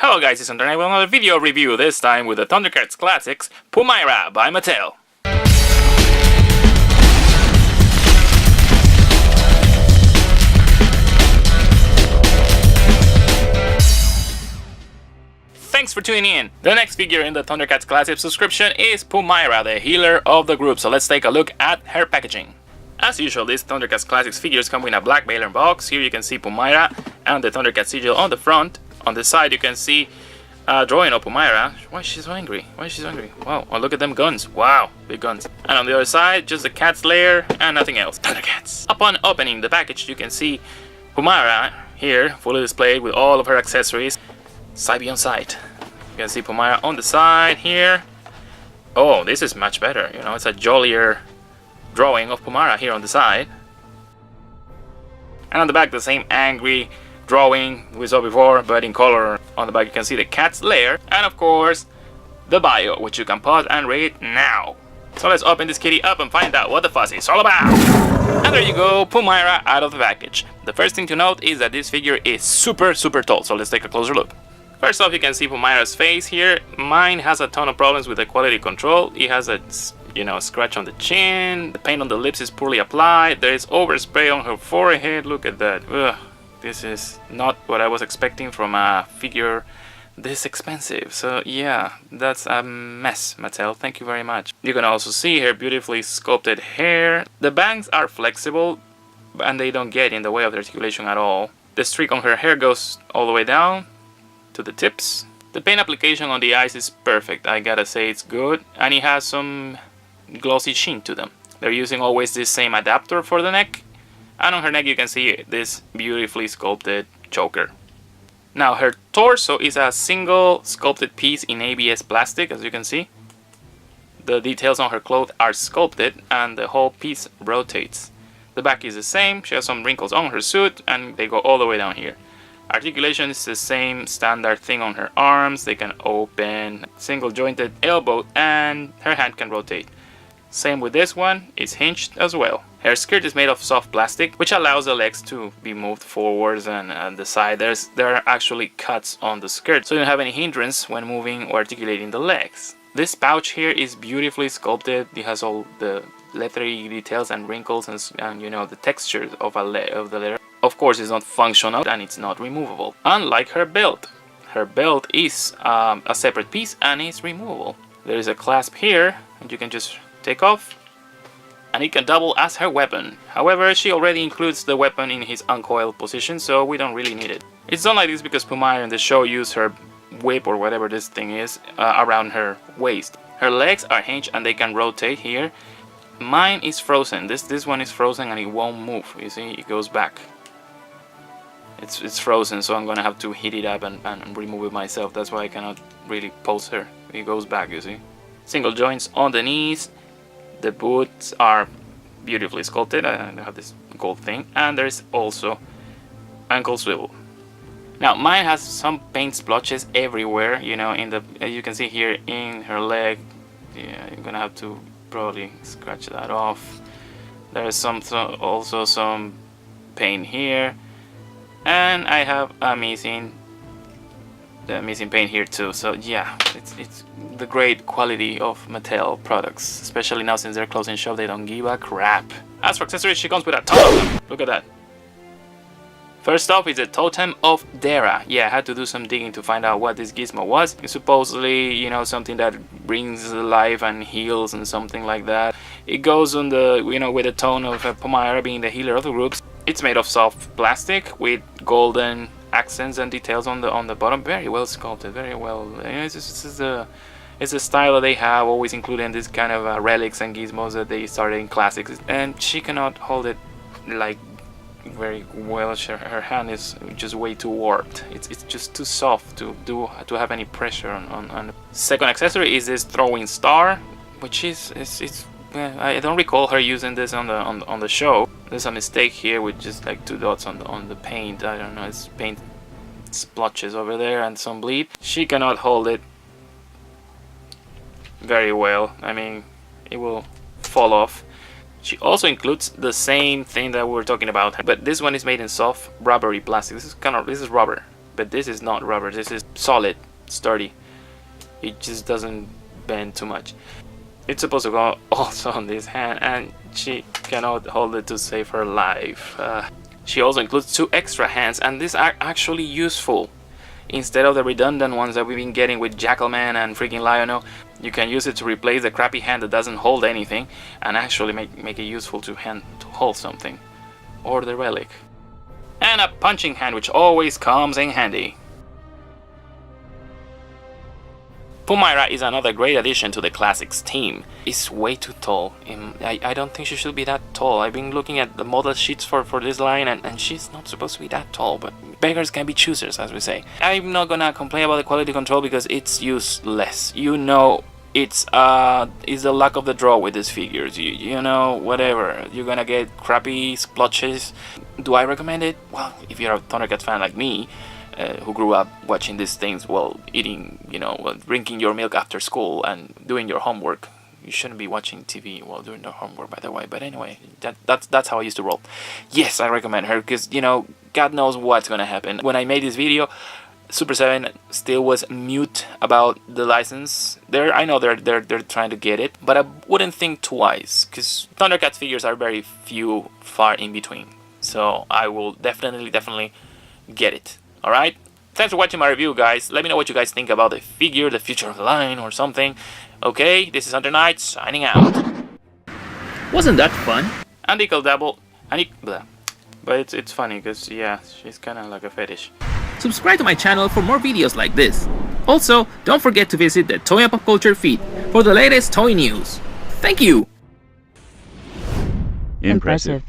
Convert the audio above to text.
Hello guys, it's Thunder and I will another video review, this time with the Thundercats Classics PUMYRA by Mattel. Thanks for tuning in. The next figure in the Thundercats Classics subscription is PUMYRA, the healer of the group, so let's take a look at her packaging. As usual, these Thundercats Classics figures come in a black baler box. Here you can see PUMYRA and the Thundercats sigil on the front. On the side you can see a drawing of PUMYRA. Why is she so angry? Why is she so angry? Wow, oh, look at them guns. Wow, big guns. And on the other side, just the cat's lair and nothing else. Thundercats. Upon opening the package, you can see PUMYRA here, fully displayed with all of her accessories. Sight beyond sight. You can see PUMYRA on the side here. Oh, this is much better. You know, it's a jollier drawing of PUMYRA here on the side. And on the back, the same angry drawing we saw before, but in color. On the back you can see the cat's lair, and of course the bio, which you can pause and read now. So let's open this kitty up and find out what the fuss is all about. And there you go, PUMYRA out of the package. The first thing to note is that this figure is super tall, so let's take a closer look. First off, you can see PUMYRA's face here. Mine has a ton of problems with the quality control. It has a scratch on the chin, the paint on the lips is poorly applied, there is overspray on her forehead. Look at that. Ugh. This is not what I was expecting from a figure this expensive. So yeah, that's a mess, Mattel. Thank you very much. You can also see her beautifully sculpted hair. The bangs are flexible and they don't get in the way of the articulation at all. The streak on her hair goes all the way down to the tips. The paint application on the eyes is perfect. I gotta say it's good. And it has some glossy sheen to them. They're using always this same adapter for the neck. And on her neck you can see this beautifully sculpted choker. Now her torso is a single sculpted piece in ABS plastic, as you can see. The details on her clothes are sculpted and the whole piece rotates. The back is the same, she has some wrinkles on her suit and they go all the way down here. Articulation is the same standard thing on her arms, they can open, single jointed elbow, and her hand can rotate. Same with this one, it's hinged as well. Her skirt is made of soft plastic, which allows the legs to be moved forwards and the side. There are actually cuts on the skirt, so you don't have any hindrance when moving or articulating the legs. This pouch here is beautifully sculpted. It has all the leathery details and wrinkles and you know, the texture of the leather. Of course, it's not functional and it's not removable. Unlike her belt. Her belt is a separate piece and is removable. There is a clasp here and you can just take off, and it can double as her weapon. However, she already includes the weapon in his uncoiled position, so we don't really need it. It's done like this because PUMYRA in the show used her whip or whatever this thing is around her waist. Her legs are hinged and they can rotate here. Mine is frozen. This one is frozen and it won't move. You see, it goes back. It's frozen, so I'm gonna have to heat it up and remove it myself. That's why I cannot really pulse her. It goes back, you see. Single joints on the knees. The boots are beautifully sculpted. I have this gold thing, and there's also ankle swivel. Now mine has some paint splotches everywhere. You know, you can see here in her leg. Yeah, you're gonna have to probably scratch that off. There's also some paint here, and I have a missing paint here too. So yeah, it's the great quality of Mattel products, especially now since they're closing shop. They don't give a crap. As for accessories, she comes with a ton of them. Look at that. First off is a totem of Dara. Yeah, I had to do some digging to find out what this gizmo was. It's supposedly, you know, something that brings life and heals and something like that. It goes on the, you know, with the tone of PUMYRA being the healer of the groups. It's made of soft plastic with golden accents and details on the bottom. Very well sculpted, very well. It's a style that they have always including this kind of relics and gizmos that they started in classics, and she cannot hold it like very well. Her hand is just way too warped. It's just too soft to have any pressure on. Second accessory is this throwing star, which is I don't recall her using this on the show. There's a mistake here with just like 2 dots on the paint. I don't know, it's paint splotches over there and some bleed. She cannot hold it very well. I mean, it will fall off. She also includes the same thing that we were talking about, but this one is made in soft rubbery plastic. This is rubber but this is not rubber. This is solid, sturdy. It just doesn't bend too much. It's supposed to go also on this hand, and she cannot hold it to save her life. She also includes 2 extra hands, and these are actually useful. Instead of the redundant ones that we've been getting with Jackalman and freaking Lionel, you can use it to replace the crappy hand that doesn't hold anything, and actually make it useful to hold something. Or the relic. And a punching hand, which always comes in handy. PUMYRA is another great addition to the Classics team. It's way too tall. I don't think she should be that tall. I've been looking at the model sheets for this line, and she's not supposed to be that tall, but beggars can be choosers, as we say. I'm not gonna complain about the quality control because it's useless. You know, it's the luck of the draw with these figures. You know, whatever. You're gonna get crappy splotches. Do I recommend it? Well, if you're a Thundercats fan like me, who grew up watching these things while eating, while drinking your milk after school and doing your homework. You shouldn't be watching TV while doing your homework, by the way. But anyway, that's how I used to roll. Yes, I recommend her because, God knows what's gonna happen. When I made this video, Super 7 still was mute about the license. I know they're trying to get it, but I wouldn't think twice because Thundercats figures are very far in between. So I will definitely get it. Alright? Thanks for watching my review, guys. Let me know what you guys think about the figure, the future of the line, or something. Okay, this is Hunter Knight, signing out. Wasn't that fun? And Nickel Double. Blah. But it's funny, because, yeah, she's kind of like a fetish. Subscribe to my channel for more videos like this. Also, don't forget to visit the Toy and Pop Culture feed for the latest toy news. Thank you! Impressive.